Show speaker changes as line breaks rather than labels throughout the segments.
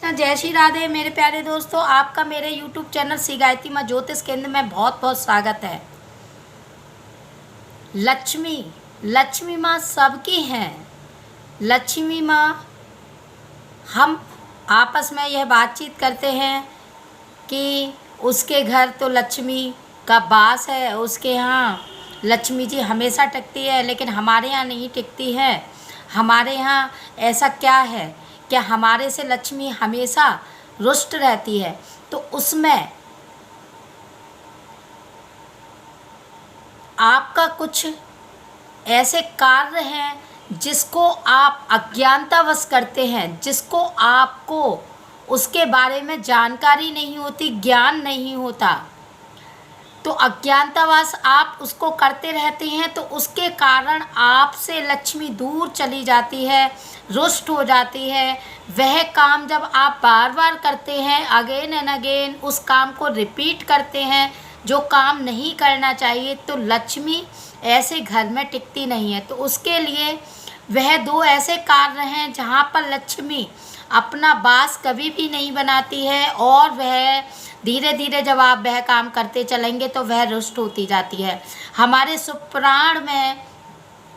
जय श्री राधे मेरे प्यारे दोस्तों, आपका मेरे YouTube चैनल श्री गायत्री माँ ज्योतिष केंद्र में बहुत बहुत स्वागत है। लक्ष्मी माँ सबकी हैं। लक्ष्मी माँ, हम आपस में यह बातचीत करते हैं कि उसके घर तो लक्ष्मी का वास है, उसके यहाँ लक्ष्मी जी हमेशा टिकती है, लेकिन हमारे यहाँ नहीं टिकती है। हमारे यहाँ ऐसा क्या है, क्या हमारे से लक्ष्मी हमेशा रुष्ट रहती है? तो उसमें आपका कुछ ऐसे कार्य हैं जिसको आप अज्ञानतावश करते हैं, जिसको आपको उसके बारे में जानकारी नहीं होती, ज्ञान नहीं होता। तो अज्ञानतावश आप उसको करते रहते हैं, तो उसके कारण आपसे लक्ष्मी दूर चली जाती है, रुष्ट हो जाती है। वह काम जब आप बार बार करते हैं, अगेन एंड अगेन उस काम को रिपीट करते हैं जो काम नहीं करना चाहिए, तो लक्ष्मी ऐसे घर में टिकती नहीं है। तो उसके लिए वह दो ऐसे कार्य हैं जहाँ पर लक्ष्मी अपना वास कभी भी नहीं बनाती है, और वह धीरे धीरे जब आप वह काम करते चलेंगे तो वह रुष्ट होती जाती है। हमारे सुपुराण में,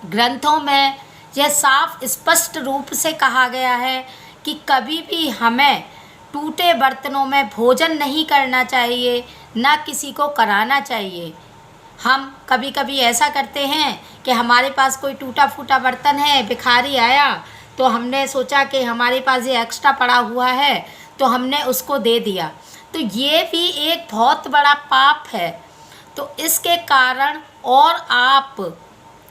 ग्रंथों में यह साफ स्पष्ट रूप से कहा गया है कि कभी भी हमें टूटे बर्तनों में भोजन नहीं करना चाहिए, ना किसी को कराना चाहिए। हम कभी कभी ऐसा करते हैं कि हमारे पास कोई टूटा फूटा बर्तन है, भिखारी आया तो हमने सोचा कि हमारे पास ये एक्स्ट्रा पड़ा हुआ है तो हमने उसको दे दिया, तो ये भी एक बहुत बड़ा पाप है। तो इसके कारण और आप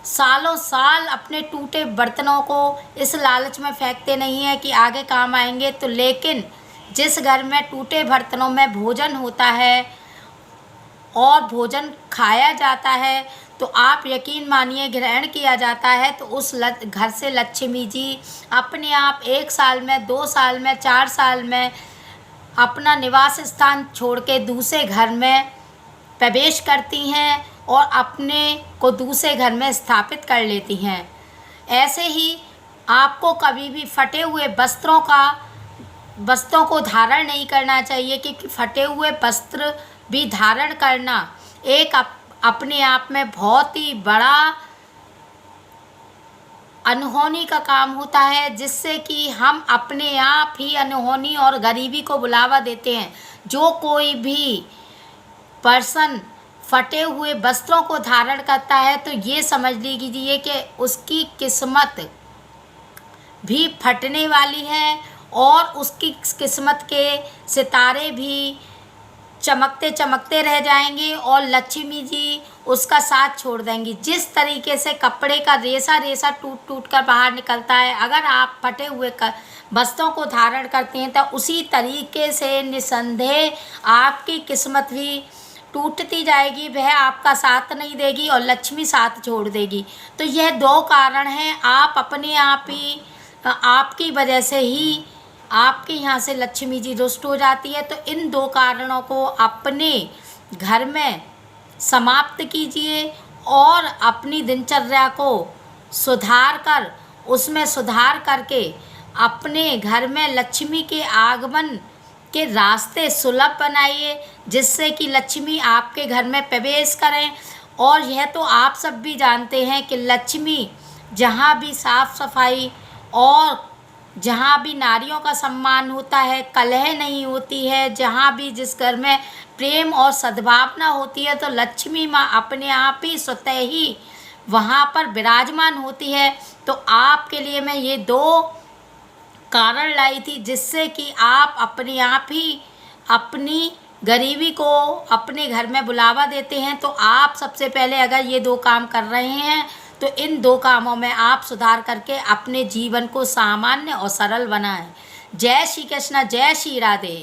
सालों साल अपने टूटे बर्तनों को इस लालच में फेंकते नहीं हैं कि आगे काम आएंगे, तो लेकिन जिस घर में टूटे बर्तनों में भोजन होता है और भोजन खाया जाता है, तो आप यकीन मानिए ग्रहण किया जाता है, तो उस घर से लक्ष्मी जी अपने आप 1 साल में, 2 साल में, 4 साल में अपना निवास स्थान छोड़ के दूसरे घर में प्रवेश करती हैं और अपने को दूसरे घर में स्थापित कर लेती हैं। ऐसे ही आपको कभी भी फटे हुए वस्त्रों को धारण नहीं करना चाहिए, क्योंकि फटे हुए वस्त्र भी धारण करना एक अपने आप में बहुत ही बड़ा अनहोनी का काम होता है, जिससे कि हम अपने आप ही अनहोनी और गरीबी को बुलावा देते हैं। जो कोई भी पर्सन फटे हुए वस्त्रों को धारण करता है, तो ये समझ लीजिए कि उसकी किस्मत भी फटने वाली है और उसकी किस्मत के सितारे भी चमकते चमकते रह जाएंगे और लक्ष्मी जी उसका साथ छोड़ देंगी। जिस तरीके से कपड़े का रेसा रेसा टूट टूट कर बाहर निकलता है, अगर आप फटे हुए वस्त्रों को धारण करते हैं, तो उसी तरीके से निसंदेह आपकी किस्मत भी टूटती जाएगी, वह आपका साथ नहीं देगी और लक्ष्मी साथ छोड़ देगी। तो यह 2 कारण हैं। आप अपने आप ही, आपकी वजह से ही आपके यहाँ से लक्ष्मी जी रुष्ट हो जाती है। तो इन 2 कारणों को अपने घर में समाप्त कीजिए और अपनी दिनचर्या को सुधार कर, उसमें सुधार करके अपने घर में लक्ष्मी के आगमन के रास्ते सुलभ बनाइए, जिससे कि लक्ष्मी आपके घर में प्रवेश करें। और यह तो आप सब भी जानते हैं कि लक्ष्मी जहाँ भी साफ सफाई और जहाँ भी नारियों का सम्मान होता है, कलह नहीं होती है, जहाँ भी जिस घर में प्रेम और सद्भावना होती है, तो लक्ष्मी माँ अपने आप ही स्वतः ही वहाँ पर विराजमान होती है। तो आपके लिए मैं ये 2 कारण लाई थी, जिससे कि आप अपने आप ही अपनी गरीबी को अपने घर में बुलावा देते हैं। तो आप सबसे पहले अगर ये 2 काम कर रहे हैं, तो इन 2 कामों में आप सुधार करके अपने जीवन को सामान्य और सरल बनाएं। जय श्री कृष्ण, जय श्री राधे।